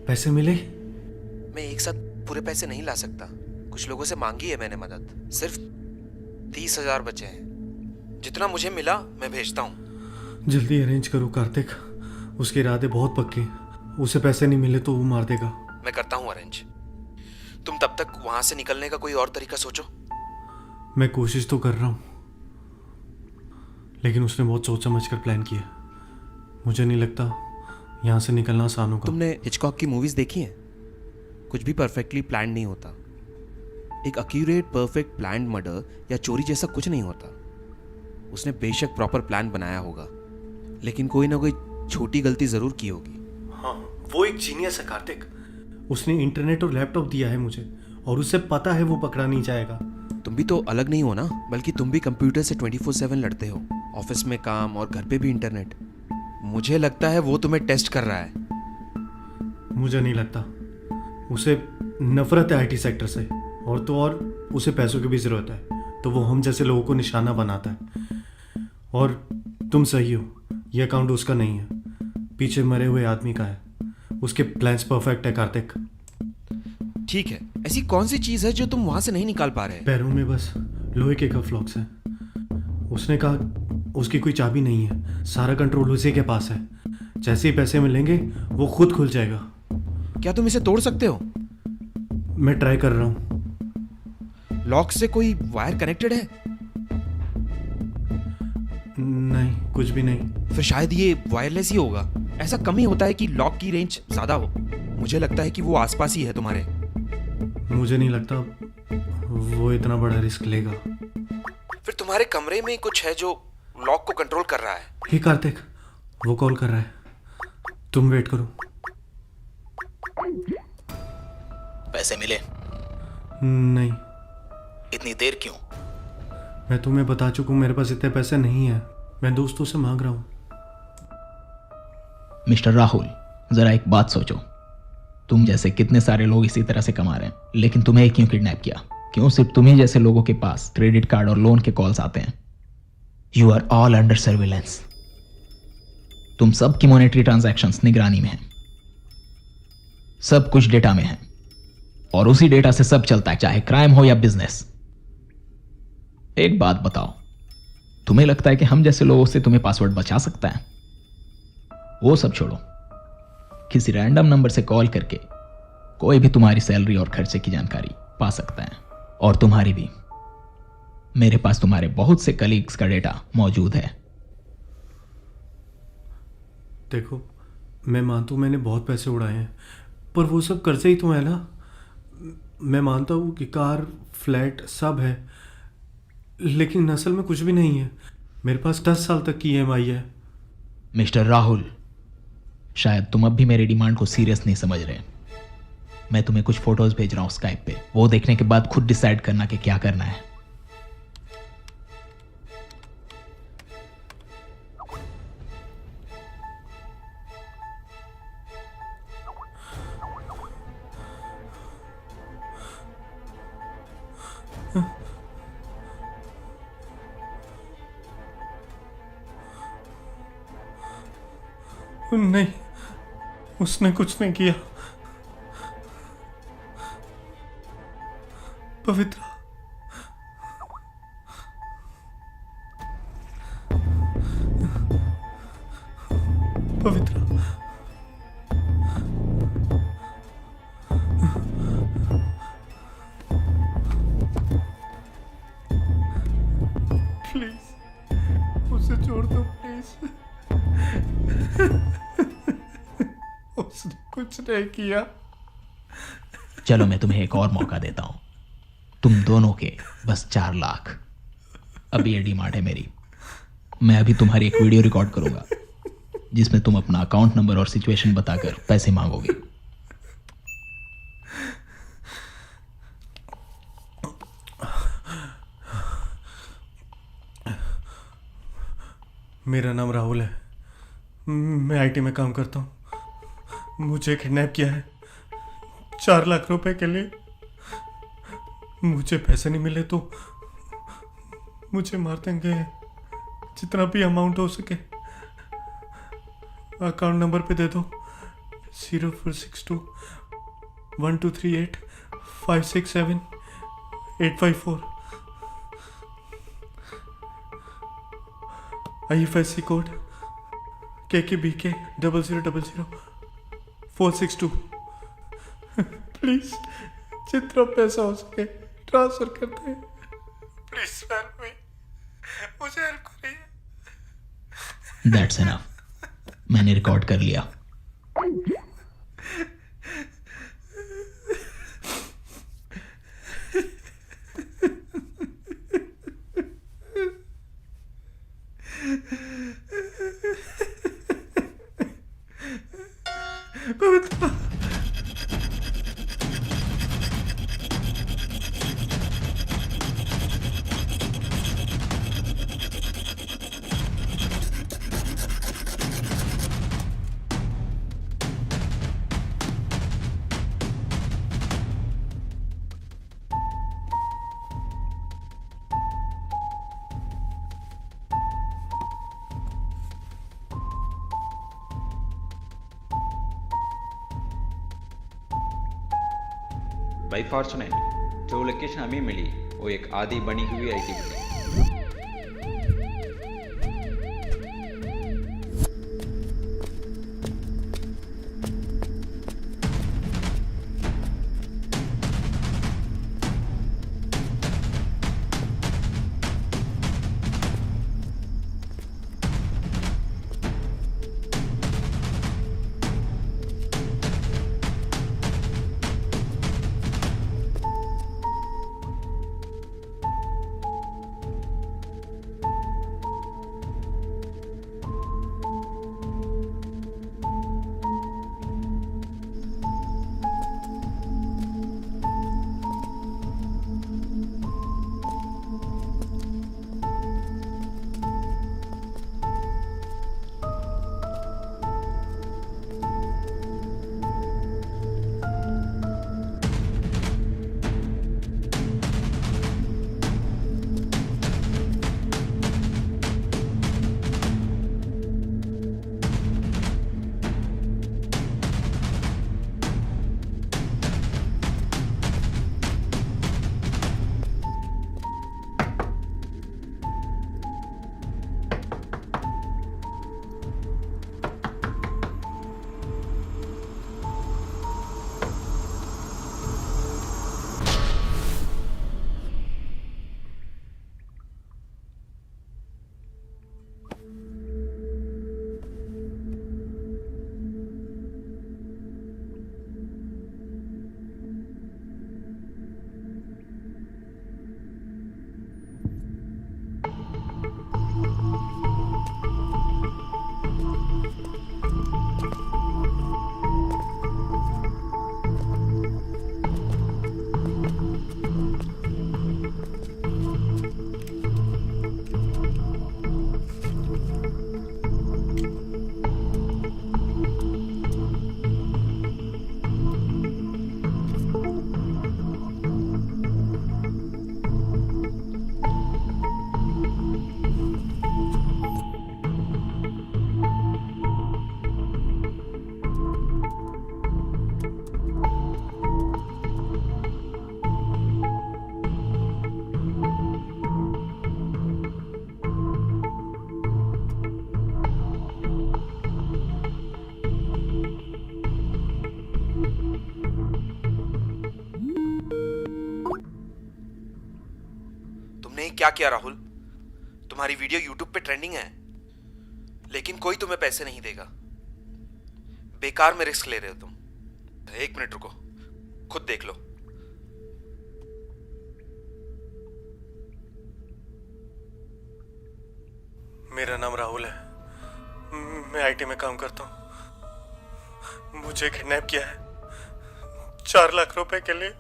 पैसे मिले? मैं एक साथ पूरे पैसे नहीं ला सकता, कुछ लोगों से मांगी है मैंने मदद। सिर्फ 30,000 बचे हैं, जितना मुझे मिला मैं भेजता हूँ। जल्दी अरेंज करो कार्तिक, उसके इरादे बहुत पक्के हैं। उसे पैसे नहीं मिले तो वो मार देगा। मैं करता हूँ अरेंज, तुम तब तक वहां से निकलने का कोई और तरीका सोचो। मैं कोशिश तो कर रहा हूँ, लेकिन उसने बहुत सोच समझ कर प्लान किया। मुझे नहीं लगता यहाँ से निकलना आसान होगा। तुमने हिचकॉक की मूवीज देखी हैं? कुछ भी परफेक्टली प्लान नहीं होता। एक एक्यूरेट परफेक्ट प्लान्ड मर्डर या चोरी जैसा कुछ नहीं होता। उसने बेशक प्रॉपर प्लान बनाया होगा, लेकिन कोई ना कोई छोटी गलती जरूर की होगी। हाँ, वो एक जीनियस है कार्तिक। उसने इंटरनेट और लैपटॉप दिया है मुझे, और उसे पता है वो पकड़ा नहीं जाएगा। तुम भी तो अलग नहीं हो ना, बल्कि तुम भी कंप्यूटर से 24/7 लड़ते हो। ऑफिस में काम और घर पे भी इंटरनेट। मुझे लगता है वो तुम्हें टेस्ट कर रहा है। मुझे नहीं लगता। उसे नफरत है आईटी सेक्टर से, और तो और उसे पैसों की भी ज़रूरत है, तो वो हम जैसे लोगों को निशाना बनाता है। और तुम सही हो, ये अकाउंट उसका नहीं है, पीछे मरे हुए आदमी का है। उसके प्लान्स परफेक्ट है कार्तिक। ठीक है, ऐसी कौन सी चीज है जो तुम वहां से नहीं निकाल पा रहे? पैरों में बस लोहे के कफ लॉक्स हैं। उसने कहा उसकी कोई चाबी नहीं है, सारा कंट्रोल उसी के पास है। जैसे ही पैसे मिलेंगे वो खुद खुल जाएगा। क्या तुम इसे तोड़ सकते हो? मैं ट्राई कर रहा हूँ। लॉक से कोई वायर कनेक्टेड है? नहीं, कुछ भी नहीं। फिर शायद ये वायरलेस ही होगा। ऐसा कम ही होता है कि लॉक की रेंज ज्यादा हो। मुझे लगता है कि वो आसपास ही है तुम्हारे। मुझे नहीं लगता वो इतना बड़ा रिस्क लेगा। फिर तुम्हारे कमरे में कुछ है जो लॉक को कंट्रोल कर रहा है। हे कार्तिक, वो कॉल कर रहा है, तुम वेट करो। पैसे मिले? नहीं। इतनी देर क्यों? मैं तुम्हें बता चुका हूं, मेरे पास इतने पैसे नहीं है। मैं दोस्तों से मांग रहा हूं। मिस्टर राहुल, जरा एक बात सोचो। तुम जैसे कितने सारे लोग इसी तरह से कमा रहे हैं, लेकिन तुम्हें क्यों किडनैप किया? क्यों सिर्फ तुम्ही जैसे लोगों के पास क्रेडिट कार्ड और लोन के कॉल्स आते हैं? You are all under surveillance. तुम सबकी मॉनेटरी ट्रांजैक्शंस निगरानी में हैं। सब कुछ डेटा में है, और उसी डेटा से सब चलता है, चाहे क्राइम हो या बिजनेस। एक बात बताओ, तुम्हें लगता है कि हम जैसे लोगों से तुम्हें पासवर्ड बचा सकता है? वो सब छोड़ो, किसी रैंडम नंबर से कॉल करके कोई भी तुम्हारी सैलरी और खर्चे की जानकारी पा सकता है, और तुम्हारी भी। मेरे पास तुम्हारे बहुत से कलीग्स का डेटा मौजूद है। देखो, मैं मानता हूं मैंने बहुत पैसे उड़ाए हैं, पर वो सब कर्जे ही तो है ना। मैं मानता हूं कि कार, फ्लैट सब है, लेकिन असल में कुछ भी नहीं है। मेरे पास 10 साल तक की EMI है। मिस्टर राहुल, शायद तुम अब भी मेरी डिमांड को सीरियस नहीं समझ रहे। मैं तुम्हें कुछ फोटोज भेज रहा हूं स्काइप पे, वो देखने के बाद खुद डिसाइड करना कि क्या करना है। नहीं, उसने कुछ नहीं किया। पवित्रा, पवित्रा, प्लीज उसे छोड़ दो, प्लीज। उसने कुछ नहीं किया। चलो, मैं तुम्हें एक और मौका देता हूं। तुम दोनों के बस 4 लाख। अब ये डिमांड है मेरी। मैं अभी तुम्हारी एक वीडियो रिकॉर्ड करूंगा जिसमें तुम अपना अकाउंट नंबर और सिचुएशन बताकर पैसे मांगोगे। मेरा नाम राहुल है, मैं IT में काम करता हूँ। मुझे किडनैप किया है 4 लाख रुपए के लिए। मुझे पैसे नहीं मिले तो मुझे मार देंगे। जितना भी अमाउंट हो सके अकाउंट नंबर पे दे दो, 0462 1238 567 854। IFSC code KKBK 0000 462। प्लीज जितना पैसा हो सके ट्रांसफर करते हैं। प्लीज हेल्प मी, मुझे हेल्प करिए। दैट्स इनफ, मैंने रिकॉर्ड कर लिया। बाई फॉर्चुनेट जो लोकेशन हमें मिली वो एक आधी बनी हुई आईटी बिल्डिंग। क्या किया राहुल? तुम्हारी वीडियो यूट्यूब पे ट्रेंडिंग है, लेकिन कोई तुम्हें पैसे नहीं देगा। बेकार में रिस्क ले रहे हो तुम। 1 मिनट रुको, खुद देख लो। मेरा नाम राहुल है, मैं आईटी में काम करता हूँ। मुझे किडनैप किया है 4 लाख रुपए के लिए,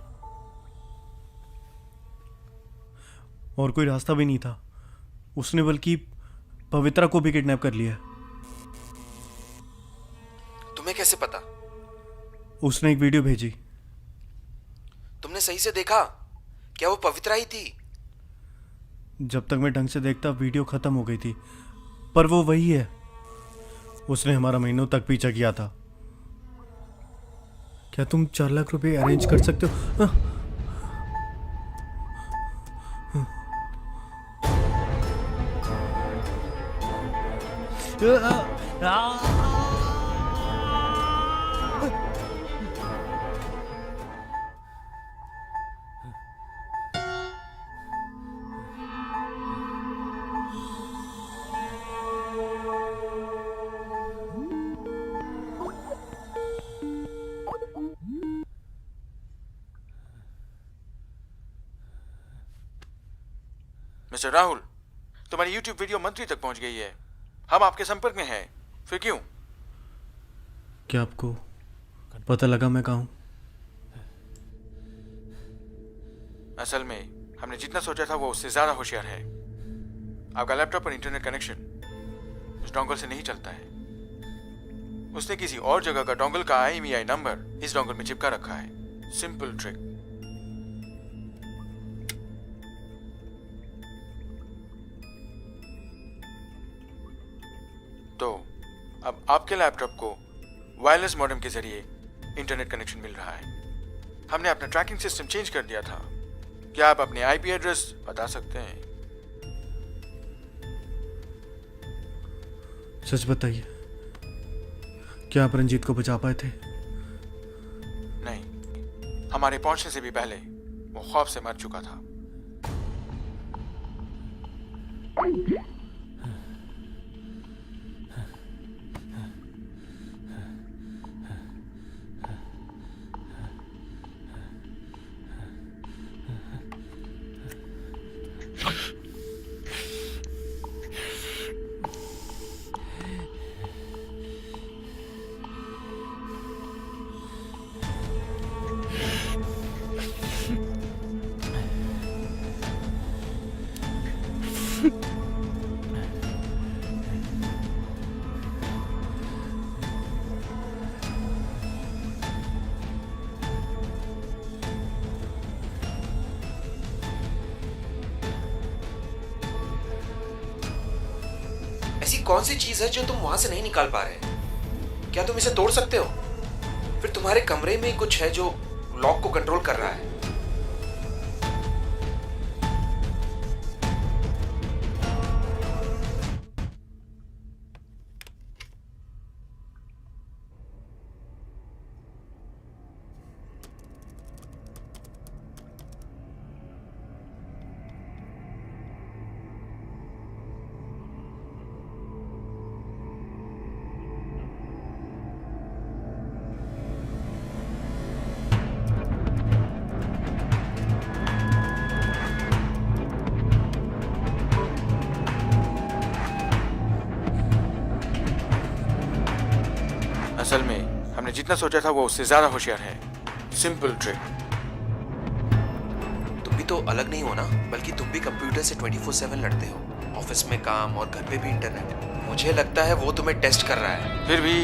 और कोई रास्ता भी नहीं था। उसने बल्कि पवित्रा को भी किडनैप कर लिया। तुम्हें कैसे पता? उसने एक वीडियो भेजी। तुमने सही से देखा? क्या वो पवित्रा ही थी? जब तक मैं ढंग से देखता वीडियो खत्म हो गई थी, पर वो वही है। उसने हमारा महीनों तक पीछा किया था। क्या तुम 4 लाख रुपए अरेंज कर सकते हो? मिस्टर राहुल, तुम्हारी YouTube वीडियो मंत्री तक पहुंच गई है। हम आपके संपर्क में हैं। फिर क्यों? क्या आपको पता लगा मैं कहाँ हूँ? असल में हमने जितना सोचा था वो उससे ज्यादा होशियार है। आपका लैपटॉप पर इंटरनेट कनेक्शन उस डोंगल से नहीं चलता है। उसने किसी और जगह का डोंगल का IMEI नंबर इस डोंगल में चिपका रखा है। Simple trick. तो अब आपके लैपटॉप को वायरलेस मॉडेम के जरिए इंटरनेट कनेक्शन मिल रहा है। हमने अपना ट्रैकिंग सिस्टम चेंज कर दिया था। क्या आप अपने IP एड्रेस बता सकते हैं? सच बताइए, क्या आप रंजीत को बचा पाए थे? नहीं, हमारे पहुंचने से भी पहले वो खौफ से मर चुका था। ऐसी कौन सी चीज है जो तुम वहां से नहीं निकाल पा रहे? क्या तुम इसे तोड़ सकते हो? फिर तुम्हारे कमरे में कुछ है जो लॉक को कंट्रोल कर रहा है। असल में हमने जितना सोचा था वो उससे ज्यादा होशियार है। Simple trick. तुम भी तो अलग नहीं हो ना, बल्कि तुम भी कंप्यूटर से 24/7 लड़ते हो। ऑफिस में काम और घर पे भी इंटरनेट। मुझे लगता है वो तुम्हें टेस्ट कर रहा है। फिर भी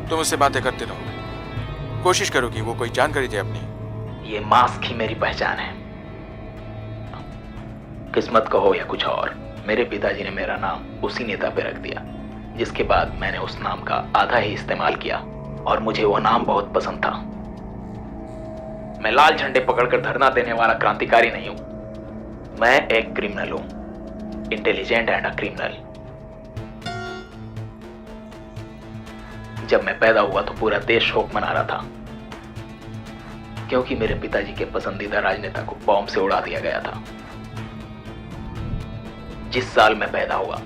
तुम उससे बातें करते रहो। कोशिश करो कि वो कोई जानकारी दे अपनी। ये मास्क ही मेरी पहचान है। किस्मत का हो या कुछ और, मेरे पिताजी ने मेरा नाम उसी नेता पे रख दिया, जिसके बाद मैंने उस नाम का आधा ही इस्तेमाल किया और मुझे वो नाम बहुत पसंद था। मैं लाल झंडे पकड़कर धरना देने वाला क्रांतिकारी नहीं हूं। मैं एक क्रिमिनल हूं, इंटेलिजेंट एंड अ क्रिमिनल। जब मैं पैदा हुआ तो पूरा देश शोक मना रहा था, क्योंकि मेरे पिताजी के पसंदीदा राजनेता को बॉम्ब से उड़ा दिया गया था। जिस साल मैं पैदा हुआ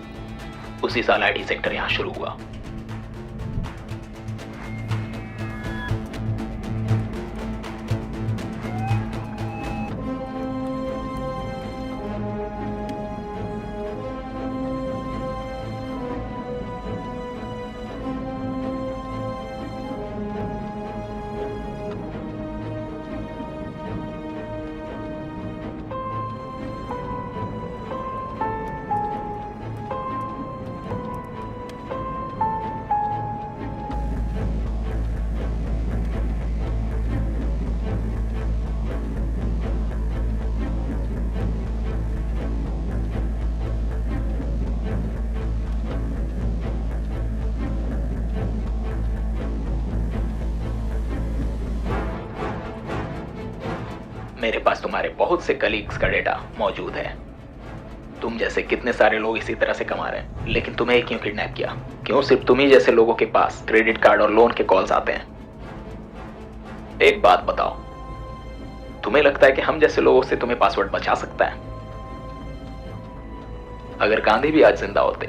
उसी साल IT सेक्टर यहां शुरू हुआ। मेरे पास तुम्हारे बहुत से कलीग्स का डेटा मौजूद है। तुम जैसे कितने सारे लोग इसी तरह से कमा रहे हैं, लेकिन तुम्हें ही क्यों किडनैप किया? क्यों सिर्फ तुम ही जैसे लोगों के पास क्रेडिट कार्ड और लोन के कॉल्स आते हैं? एक बात बताओ, तुम्हें लगता है कि हम जैसे लोगों से तुम्हें पासवर्ड बचा सकता है? अगर गांधी भी आज जिंदा होते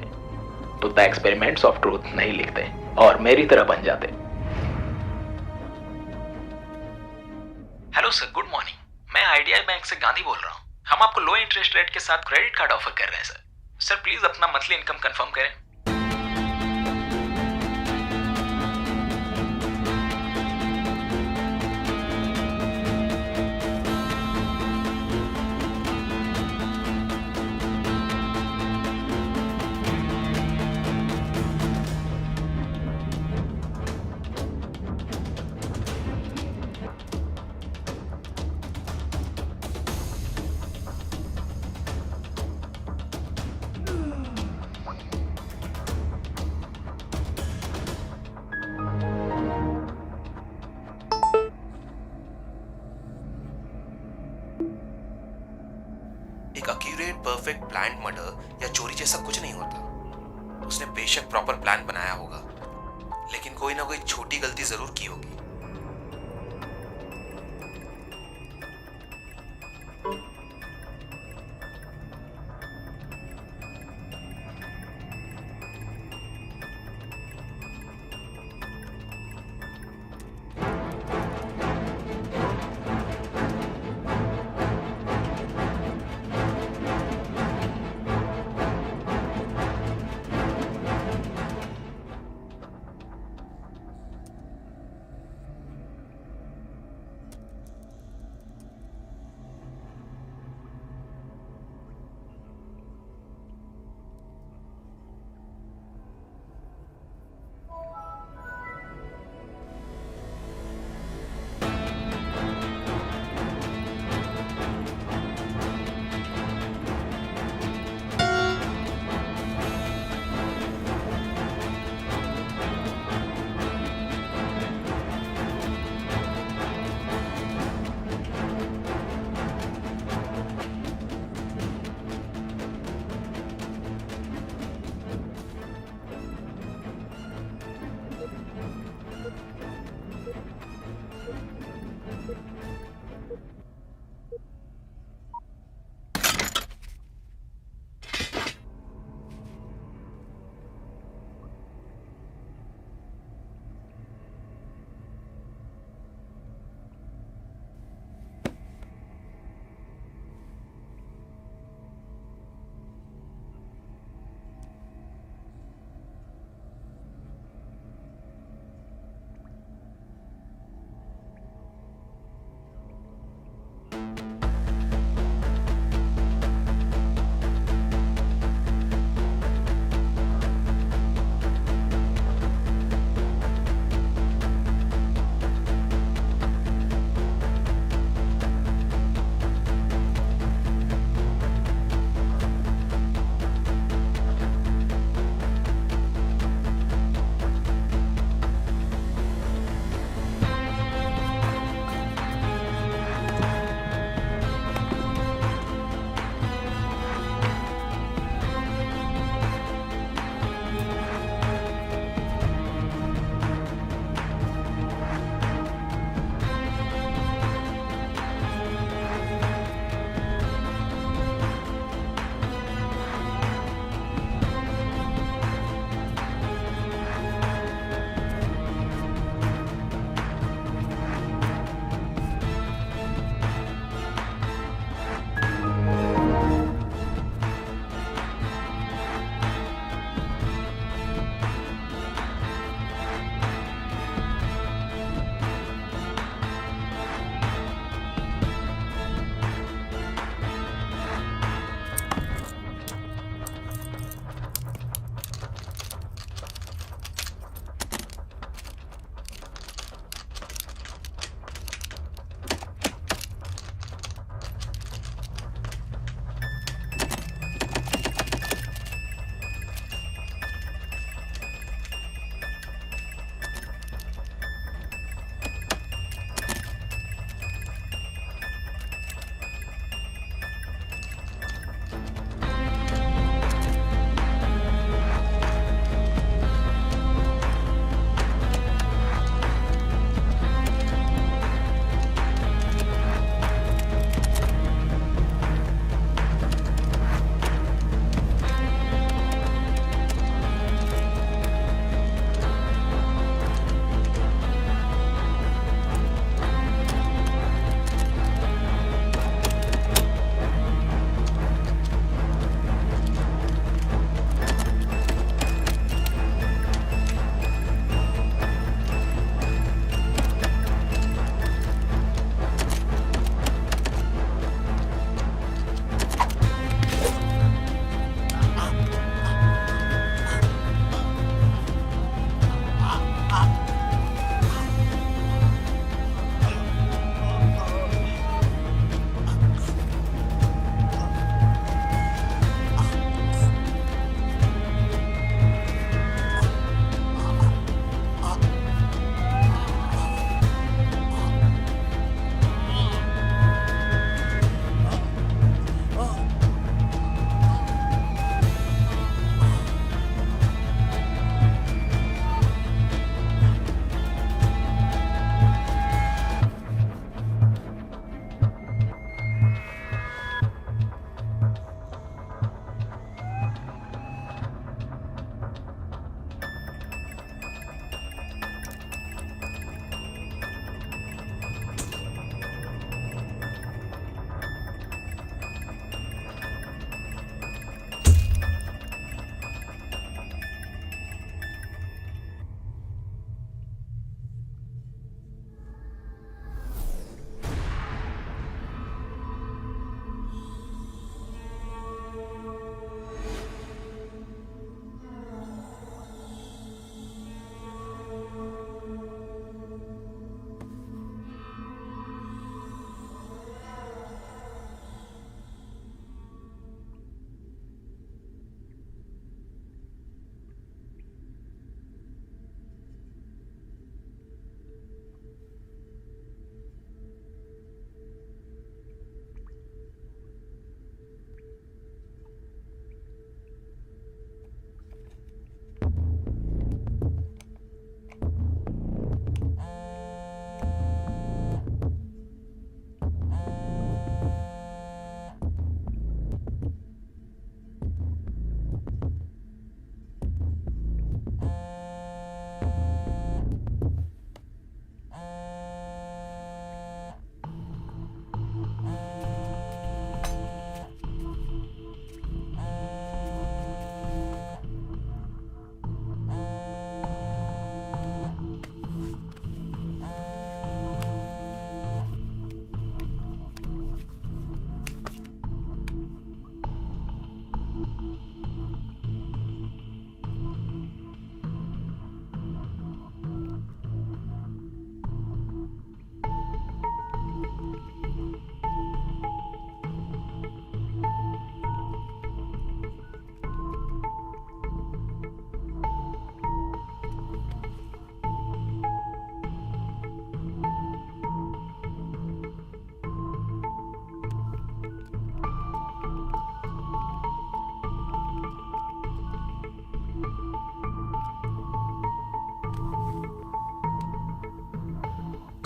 तो द एक्सपेरिमेंट्स ऑफ ट्रूथ नहीं लिखते और मेरी तरह बन जाते। Hello sir, good morning. मैं आईडीआई बैंक से गांधी बोल रहा हूँ। हम आपको लो इंटरेस्ट रेट के साथ क्रेडिट कार्ड ऑफर कर रहे हैं सर। सर प्लीज अपना मंथली इनकम कंफर्म करें। एक एक्यूरेट परफेक्ट प्लान मर्डर या चोरी जैसा कुछ नहीं होता। उसने बेशक प्रॉपर प्लान बनाया होगा, लेकिन कोई ना कोई छोटी गलती जरूर की होगी।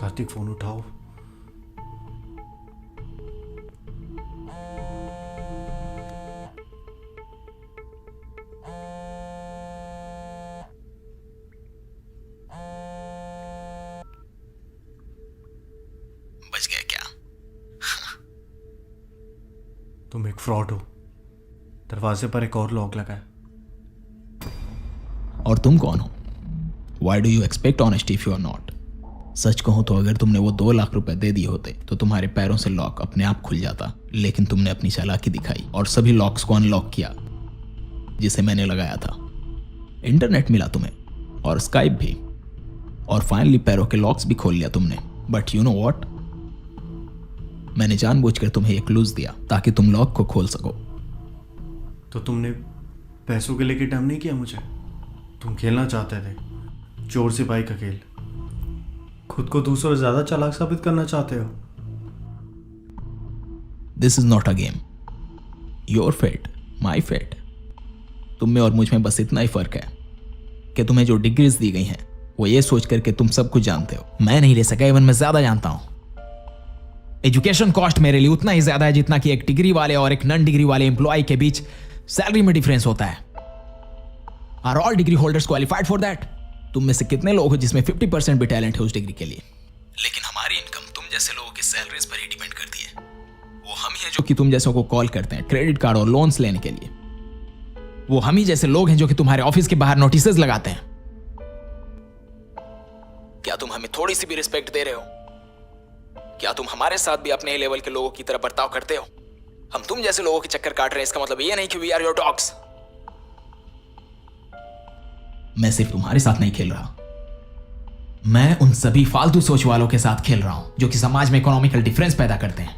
कार्तिक फोन उठाओ। बच गया क्या? तुम एक फ्रॉड हो। दरवाजे पर एक और लॉक लगा है। और तुम कौन हो? Why do you expect honesty if you are not? सच कहूं तो अगर तुमने वो 2 लाख रुपए दे दिए होते तो तुम्हारे पैरों से लॉक अपने आप खुल जाता, लेकिन तुमने अपनी चालाकी दिखाई और सभी लॉक्स को अनलॉक किया जिसे मैंने लगाया था। इंटरनेट मिला तुम्हें और स्काइप भी, और फाइनली पैरों के लॉक्स भी खोल लिया तुमने। बट यू नो व्हाट, मैंने जानबूझकर तुम्हें एक क्लूज दिया ताकि तुम लॉक को खोल सको। तो तुमने पैसों के लेके डम नहीं किया मुझे। तुम खेलना चाहते थे चोर सिपाही का खेल। खुद को दूसरों से ज्यादा चालाक साबित करना चाहते हो। This is not a game. Your fate, my fate. तुम में और मुझ में बस इतना ही फर्क है कि तुम्हें जो डिग्रीज दी गई हैं वो ये सोच करके तुम सब कुछ जानते हो। मैं नहीं ले सका, इवन मैं ज्यादा जानता हूं। एजुकेशन कॉस्ट मेरे लिए उतना ही ज्यादा है जितना कि एक डिग्री वाले और एक नॉन डिग्री वाले एम्प्लॉय के बीच सैलरी में डिफरेंस होता है। Are all degree holders qualified for that? तुम में से कितने लोग हो जिसमें 50% भी टैलेंट है उस डिग्री के लिए? लेकिन हमारी इनकम तुम जैसे लोगों की सैलरीज पर ही डिपेंड करती है। वो हम ही हैं जो कि तुम जैसों को कॉल करते हैं क्रेडिट कार्ड और लोन्स लेने के लिए। वो हम ही जैसे लोग हैं जो कि तुम्हारे ऑफिस के बाहर नोटिसेस लगाते हैं। क्या तुम हमें थोड़ी सी भी रिस्पेक्ट दे रहे हो? क्या तुम हमारे साथ भी अपने लेवल के लोगों की तरह बर्ताव करते हो? हम तुम जैसे लोगों के चक्कर काट रहे हैं, इसका मतलब ये नहीं कि वी आर योर डॉग्स। मैं सिर्फ तुम्हारे साथ नहीं खेल रहा, मैं उन सभी फालतू सोच वालों के साथ खेल रहा हूं जो कि समाज में इकोनॉमिकल डिफरेंस पैदा करते हैं।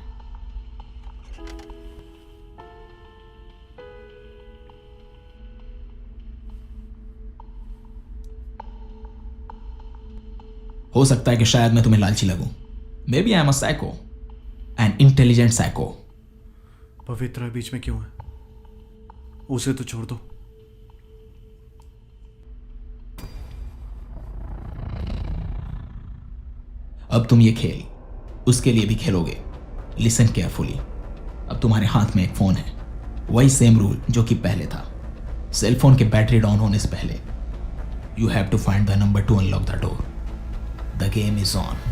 हो सकता है कि शायद मैं तुम्हें लालची लगूं। May be I am a psycho, an intelligent psycho. पवित्र बीच में क्यों है? उसे तो छोड़ दो। अब तुम ये खेल उसके लिए भी खेलोगे। Listen carefully. अब तुम्हारे हाथ में एक फोन है, वही सेम रूल जो कि पहले था। सेलफोन के बैटरी डाउन होने से पहले you have to find the number to unlock the door. The game is on.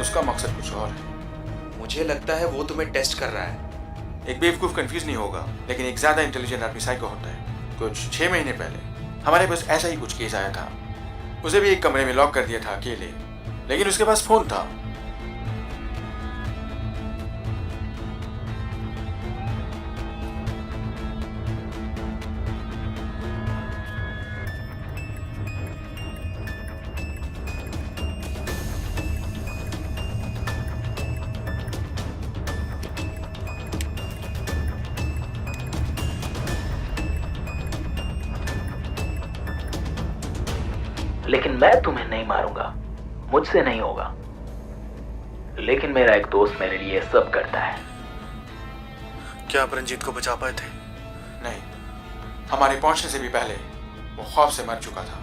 उसका मकसद कुछ और है। मुझे लगता है वो तुम्हें टेस्ट कर रहा है। एक बेवकूफ कंफ्यूज नहीं होगा, लेकिन एक ज्यादा इंटेलिजेंट आदमी साइको होता है। कुछ 6 महीने पहले हमारे पास ऐसा ही कुछ केस आया था। उसे भी एक कमरे में लॉक कर दिया था अकेले, लेकिन उसके पास फोन था। लेकिन मैं तुम्हें नहीं मारूंगा, मुझसे नहीं होगा। लेकिन मेरा एक दोस्त मेरे लिए सब करता है। क्या आप रंजीत को बचा पाए थे? नहीं, हमारे पहुंचने से भी पहले वो खौफ से मर चुका था।